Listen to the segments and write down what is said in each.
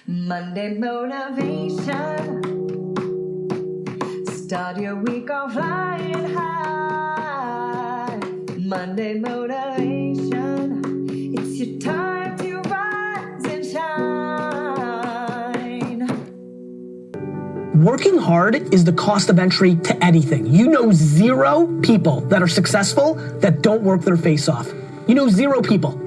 Monday motivation. Start your week off flying high. Monday motivation. It's your time to rise and shine. Working hard is the cost of entry to anything. You know 0 people that are successful that don't work their face off. You know 0 people.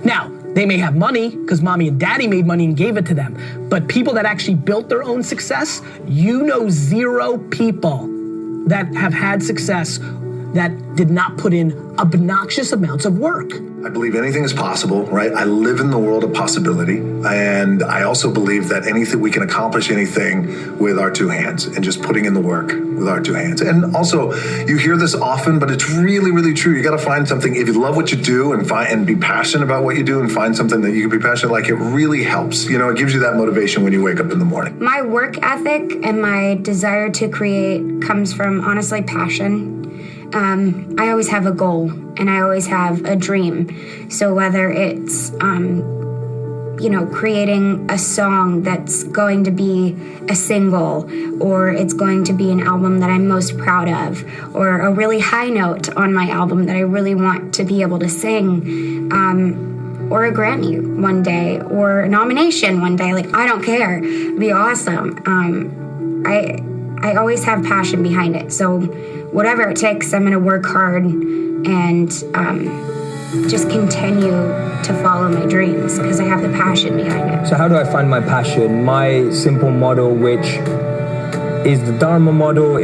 Now, they may have money because mommy and daddy made money and gave it to them. But people that actually built their own success, you know 0 people that have had success that did not put in obnoxious amounts of work. I believe anything is possible, right? I live in the world of possibility. And I also believe that we can accomplish anything with our 2 hands and just putting in the work with our 2 hands. And also, you hear this often, but it's really, really true. You got to find something. If you love what you do and be passionate about what you do and find something that you can be passionate like, it really helps. You know, it gives you that motivation when you wake up in the morning. My work ethic and my desire to create comes from, honestly, passion. I always have a goal and I always have a dream. So whether it's, creating a song that's going to be a single, or it's going to be an album that I'm most proud of, or a really high note on my album that I really want to be able to sing, or a Grammy one day, or a nomination one day, like, I don't care, it'd be awesome. I always have passion behind it. So whatever it takes, I'm going to work hard and just continue to follow my dreams because I have the passion behind it. So how do I find my passion? My simple model, which is the Dharma model.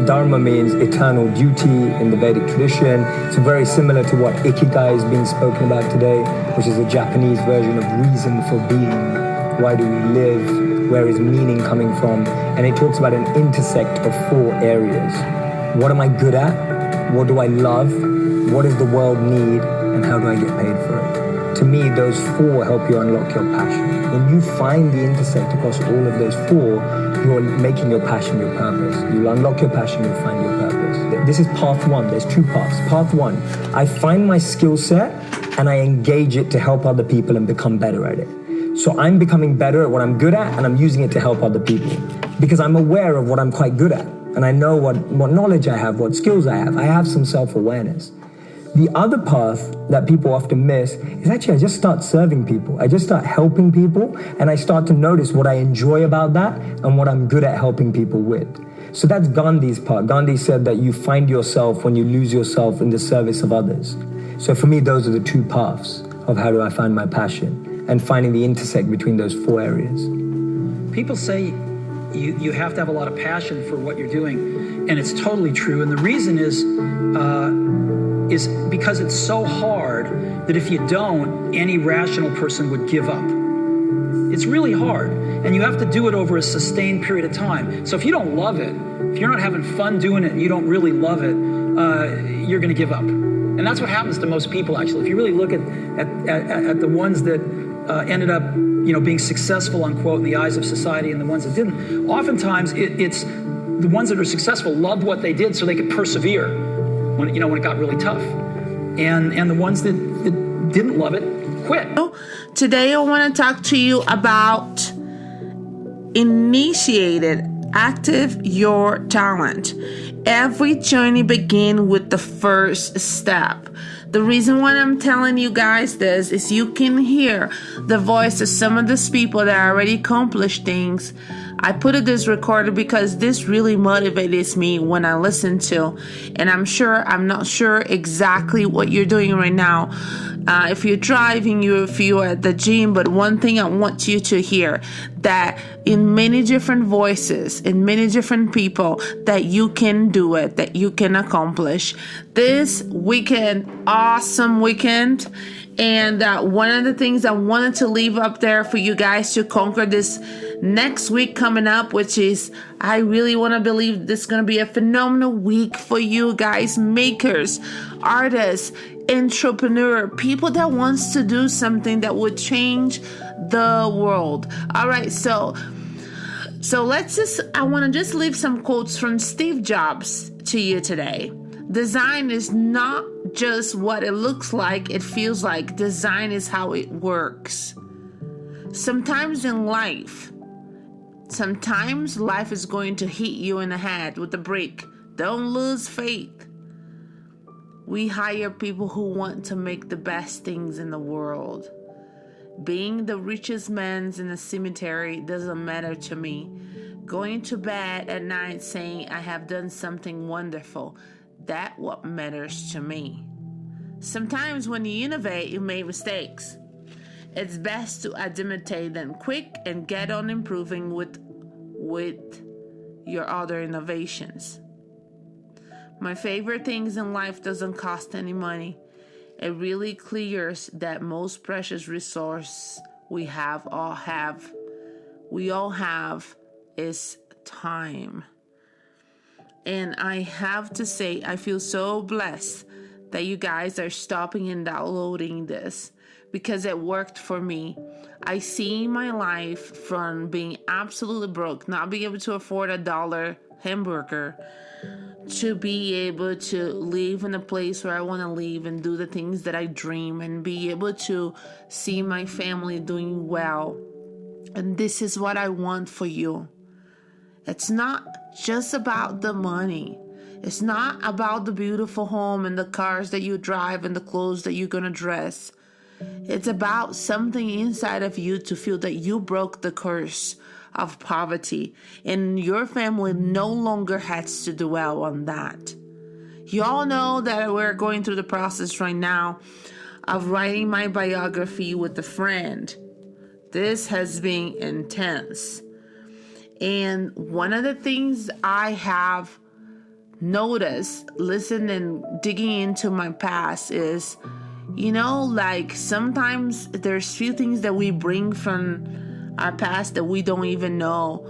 Dharma means eternal duty in the Vedic tradition. It's very similar to what Ikigai is being spoken about today, which is a Japanese version of reason for being. Why do we live? Where is meaning coming from? And it talks about an intersect of 4 areas. What am I good at? What do I love? What does the world need? And how do I get paid for it? To me, those 4 help you unlock your passion. When you find the intersect across all of those 4, you're making your passion your purpose. You'll unlock your passion, you'll find your purpose. This is path 1. There's 2 paths. Path 1, I find my skill set and I engage it to help other people and become better at it. So I'm becoming better at what I'm good at and I'm using it to help other people because I'm aware of what I'm quite good at. And I know what knowledge I have, what skills I have. I have some self-awareness. The other path that people often miss is actually I just start serving people. I just start helping people and I start to notice what I enjoy about that and what I'm good at helping people with. So that's Gandhi's part. Gandhi said that you find yourself when you lose yourself in the service of others. So for me, those are the 2 paths of how do I find my passion and finding the intersect between those 4 areas. People say you have to have a lot of passion for what you're doing, and it's totally true. And the reason is because it's so hard that if you don't, any rational person would give up. It's really hard, and you have to do it over a sustained period of time. So if you don't love it, if you're not having fun doing it and you don't really love it, you're going to give up. And that's what happens to most people, actually. If you really look at the ones that ended up, being successful, unquote, in the eyes of society and the ones that didn't, oftentimes it's the ones that are successful loved what they did so they could persevere when it got really tough. And the ones that didn't love it quit. Today I want to talk to you about initiated active your talent. Every journey begins with the first step. The reason why I'm telling you guys this is you can hear the voice of some of these people that already accomplished things. I put this recorded because this really motivates me when I listen to, and I'm not sure exactly what you're doing right now. If you're driving, if you're at the gym, but one thing I want you to hear, that in many different voices, in many different people, that you can do it, that you can accomplish. This weekend, awesome weekend. And one of the things I wanted to leave up there for you guys to conquer this next week coming up, which is, I really want to believe this is going to be a phenomenal week for you guys, makers, artists, entrepreneur, people that wants to do something that would change the world. All right, so I want to just leave some quotes from Steve Jobs to you today. Design is not just what it looks like, it feels like. Design is how it works. Sometimes life is going to hit you in the head with a brick. Don't lose faith. We hire people who want to make the best things in the world. Being the richest man in the cemetery doesn't matter to me. Going to bed at night saying I have done something wonderful, that's what matters to me. Sometimes when you innovate, you make mistakes. It's best to imitate them quick and get on improving with your other innovations. My favorite things in life doesn't cost any money. It really clears that most precious resource we all have is time. And I have to say, I feel so blessed that you guys are stopping and downloading this because it worked for me. I see my life from being absolutely broke, not being able to afford $1 hamburger, to be able to live in a place where I want to live and do the things that I dream and be able to see my family doing well. And this is what I want for you. It's not just about the money. It's not about the beautiful home and the cars that you drive and the clothes that you're going to dress. It's about something inside of you to feel that you broke the curse of poverty and your family no longer has to dwell on that. You all know that we're going through the process right now of writing my biography with a friend. This has been intense. And one of the things I have noticed, listening and digging into my past is, like sometimes there's few things that we bring from our past that we don't even know,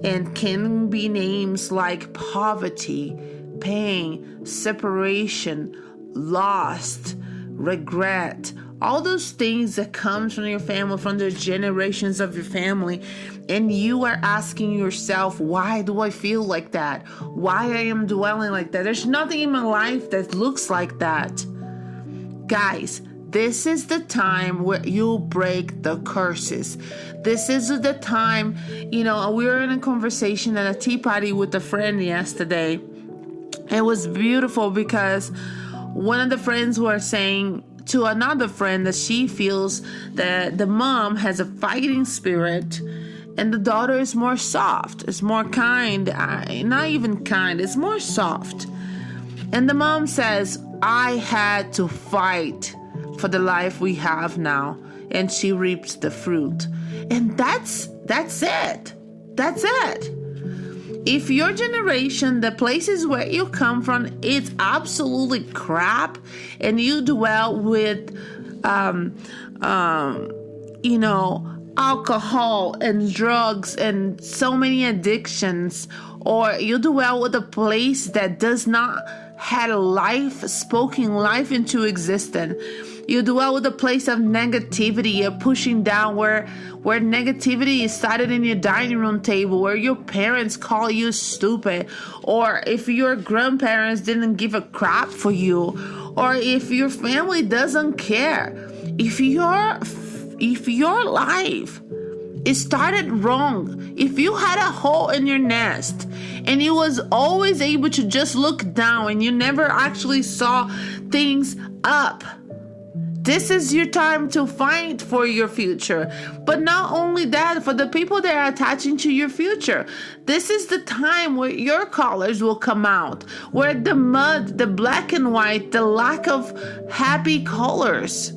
and can be names like poverty, pain, separation, lost, regret, all those things that comes from your family, from the generations of your family, and you are asking yourself, why do I feel like that? Why I am dwelling like that? There's nothing in my life that looks like that. Guys, this is the time where you break the curses. This is the time, we were in a conversation at a tea party with a friend yesterday. It was beautiful because one of the friends were saying to another friend that she feels that the mom has a fighting spirit and the daughter is more soft, is more kind, not even kind, it's more soft. And the mom says, I had to fight for the life we have now, and she reaps the fruit. And that's it. That's it. If your generation, the places where you come from, it's absolutely crap, and you dwell with, alcohol and drugs and so many addictions, or you dwell with a place that does not have life, spoken life into existence. You dwell with a place of negativity, you're pushing down where negativity started in your dining room table, where your parents call you stupid, or if your grandparents didn't give a crap for you, or if your family doesn't care. If your life it started wrong, if you had a hole in your nest and you was always able to just look down and you never actually saw things up, this is your time to fight for your future. But not only that, for the people that are attaching to your future, this is the time where your colors will come out, where the mud, the black and white, the lack of happy colors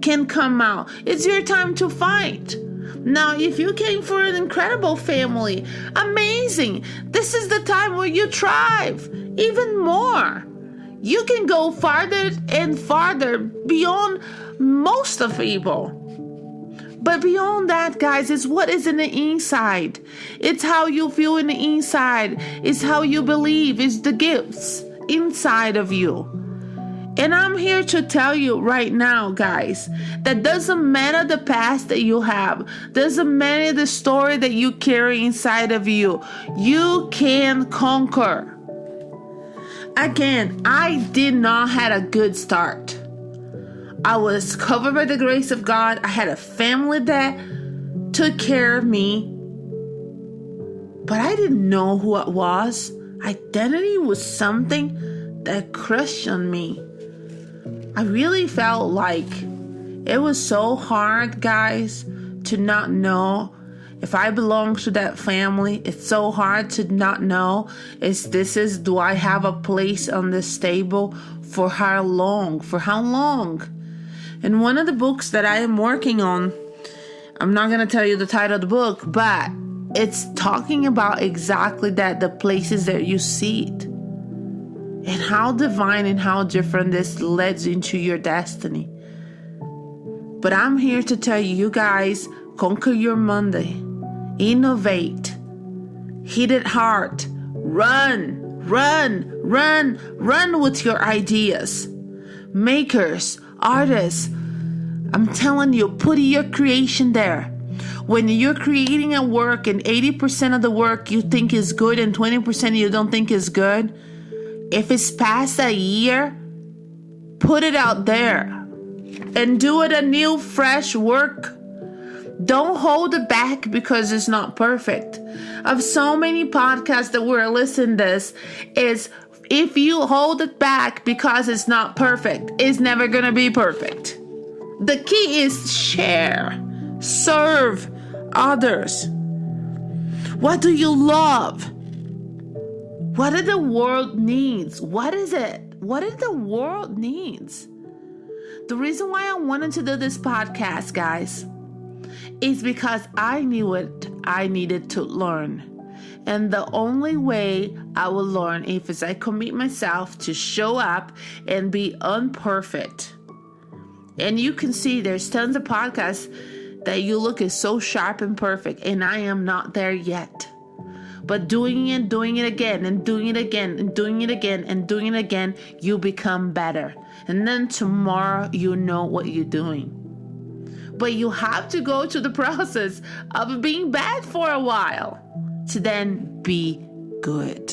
can come out. It's your time to fight. Now, if you came for an incredible family, amazing. This is the time where you thrive even more. You can go farther and farther beyond most of people. But beyond that, guys, is what is in the inside. It's how you feel in the inside. It's how you believe. It's the gifts inside of you. And I'm here to tell you right now, guys, that doesn't matter the past that you have, doesn't matter the story that you carry inside of you, you can conquer. Again, I did not have a good start. I was covered by the grace of God. I had a family that took care of me, but I didn't know who it was. Identity was something that crushed on me. I really felt like it was so hard, guys, to not know if I belong to that family. It's so hard to not know do I have a place on this table for how long? And one of the books that I am working on, I'm not going to tell you the title of the book, but it's talking about exactly that, the places that you see it. And how divine and how different this leads into your destiny. But I'm here to tell you, you guys, conquer your Monday. Innovate. Hit it hard. Run with your ideas. Makers, artists, I'm telling you, put your creation there. When you're creating a work and 80% of the work you think is good and 20% you don't think is good, if it's past a year, put it out there and do it a new, fresh work. Don't hold it back because it's not perfect. Of so many podcasts that we're listening to this, is if you hold it back because it's not perfect, it's never going to be perfect. The key is share, serve others. What do you love? What do the world needs? What is it? What do the world needs? The reason why I wanted to do this podcast, guys, is because I knew it. I needed to learn. And the only way I will learn is I commit myself to show up and be unperfect. And you can see there's tons of podcasts that you look is so sharp and perfect, and I am not there yet. But doing it again, and doing it again, and doing it again, and doing it again, you become better. And then tomorrow you know what you're doing. But you have to go to the process of being bad for a while to then be good.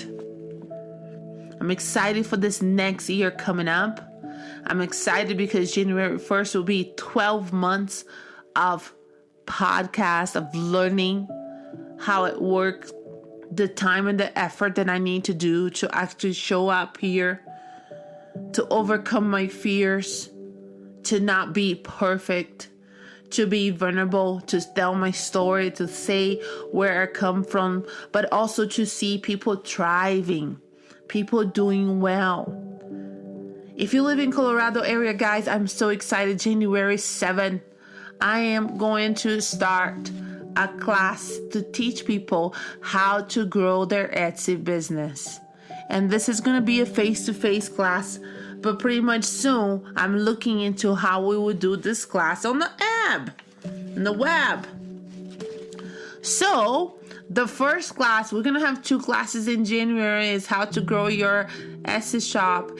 I'm excited for this next year coming up. I'm excited because January 1st will be 12 months of podcast, of learning how it works, the time and the effort that I need to do to actually show up here, to overcome my fears, to not be perfect, to be vulnerable, to tell my story, to say where I come from, but also to see people thriving, people doing well. If you live in Colorado area, guys, I'm so excited. January 7th, I am going to start a class to teach people how to grow their Etsy business. And this is going to be a face-to-face class, but pretty much soon I'm looking into how we would do this class on the web. So the first class, we're going to have 2 classes in January, is how to grow your Etsy shop.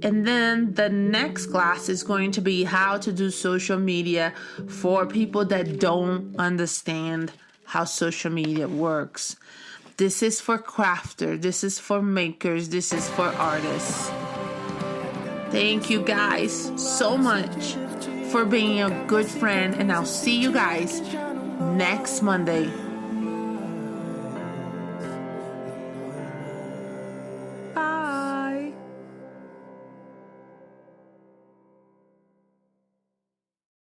And then the next class is going to be how to do social media for people that don't understand how social media works. This is for crafters. This is for makers. This is for artists. Thank you guys so much for being a good friend. And I'll see you guys next Monday.